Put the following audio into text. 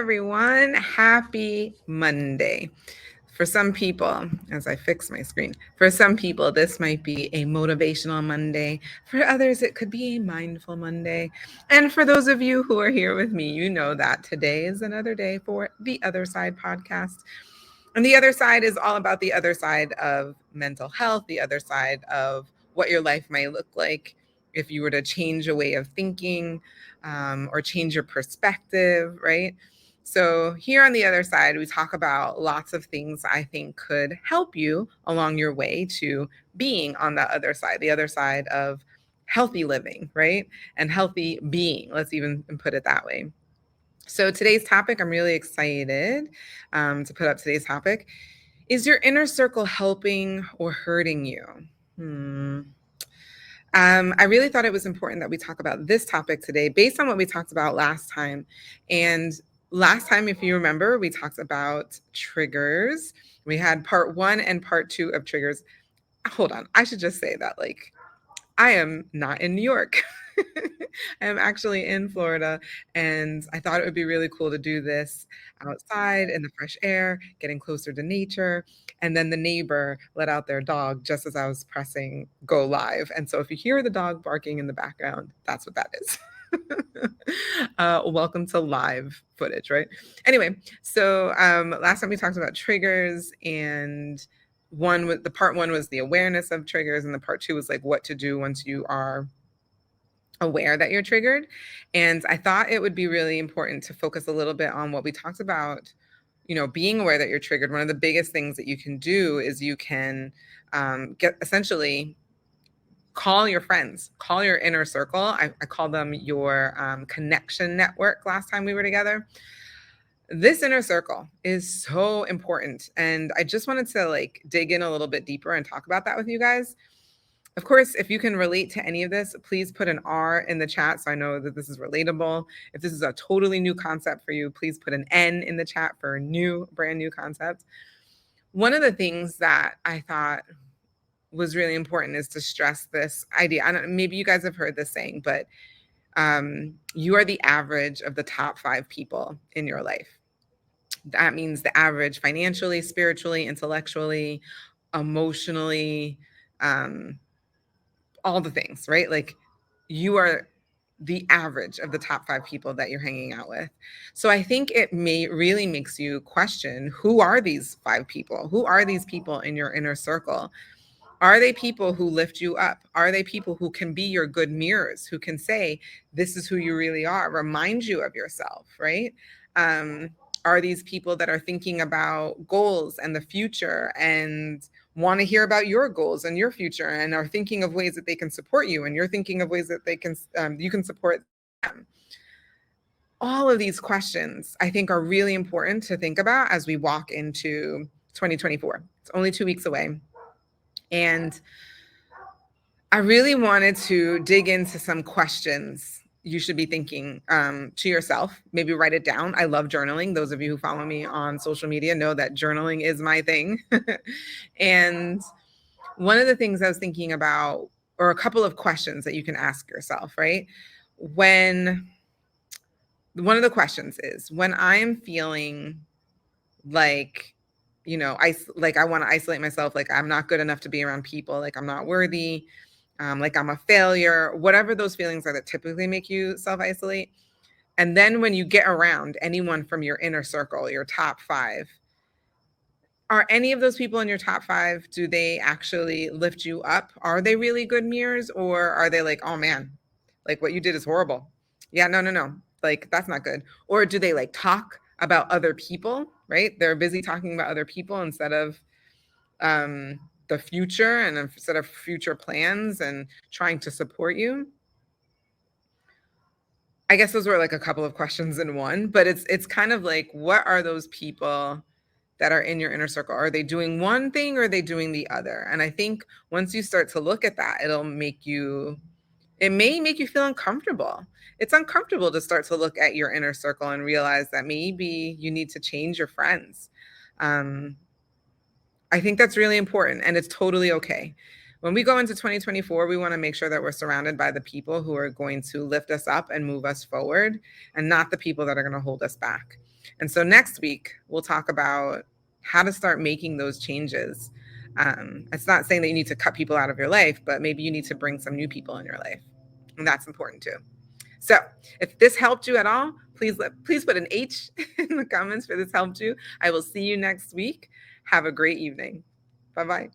everyone. Happy Monday. For some people, as I fix my screen, for some people, this might be a motivational Monday. For others, it could be a mindful Monday. And for those of you who are here with me, you know that today is another day for the Other Side podcast. And the other side is all about the other side of mental health, the other side of what your life might look like if you were to change a way of thinking or change your perspective, right? So, here on the other side, we talk about lots of things I think could help you along your way to being on the other side of healthy living, right? And healthy being, let's even put it that way. So, today's topic, I'm really excited to put up today's topic. Is your inner circle helping or hurting you? Hmm. I really thought it was important that we talk about this topic today based on what we talked about last time. And last time, if you remember, we talked about triggers. We had part one and part two of triggers. Hold on, I should just say that, like, I am not in New York. I am actually in Florida, and I thought it would be really cool to do this outside in the fresh air, getting closer to nature. And then the neighbor let out their dog just as I was pressing go live. And so if you hear the dog barking in the background, that's what that is. Welcome to live footage, right? Anyway, so last time we talked about triggers, and the part one was the awareness of triggers, and the part two was like what to do once you are aware that you're triggered. And I thought it would be really important to focus a little bit on what we talked about, being aware that you're triggered. One of the biggest things that you can do is you can get essentially call your friends, call your inner circle. I call them your connection network last time we were together. This inner circle is so important. And I just wanted to like dig in a little bit deeper and talk about that with you guys. Of course, if you can relate to any of this, please put an R in the chat so I know that this is relatable. If this is a totally new concept for you, please put an N in the chat for a brand new concept. One of the things that I thought was really important is to stress this idea. Maybe you guys have heard this saying, but you are the average of the top 5 people in your life. That means the average financially, spiritually, intellectually, emotionally, all the things, right? Like you are the average of the top 5 people that you're hanging out with. So I think it really makes you question, who are these 5 people? Who are these people in your inner circle? Are they people who lift you up? Are they people who can be your good mirrors, who can say, this is who you really are, remind you of yourself, right? Um, are these people that are thinking about goals and the future and want to hear about your goals and your future and are thinking of ways that they can support you and you're thinking of ways that you can support them? All of these questions I think are really important to think about as we walk into 2024. It's only 2 weeks away. And I really wanted to dig into some questions you should be thinking to yourself. Maybe write it down. I love journaling. Those of you who follow me on social media know that journaling is my thing. And one of the things I was thinking about, or a couple of questions that you can ask yourself, right? One of the questions is, when I am feeling like, I want to isolate myself, like I'm not good enough to be around people, like I'm not worthy, like I'm a failure, whatever those feelings are that typically make you self-isolate. And then when you get around anyone from your inner circle, your top 5, are any of those people in your top 5, do they actually lift you up? Are they really good mirrors, or are they like, oh man, like what you did is horrible? Yeah, no. Like that's not good. Or do they like talk about other people, right? They're busy talking about other people instead of the future and instead of future plans and trying to support you. I guess those were like a couple of questions in one, but it's kind of like, what are those people that are in your inner circle? Are they doing one thing or are they doing the other? And I think once you start to look at that, it may make you feel uncomfortable. It's uncomfortable to start to look at your inner circle and realize that maybe you need to change your friends. I think that's really important, and it's totally okay. When we go into 2024, we want to make sure that we're surrounded by the people who are going to lift us up and move us forward, and not the people that are going to hold us back. And so next week, we'll talk about how to start making those changes. It's not saying that you need to cut people out of your life, but maybe you need to bring some new people in your life. And that's important too. So if this helped you at all, please put an H in the comments for this helped you. I will see you next week. Have a great evening. Bye-bye.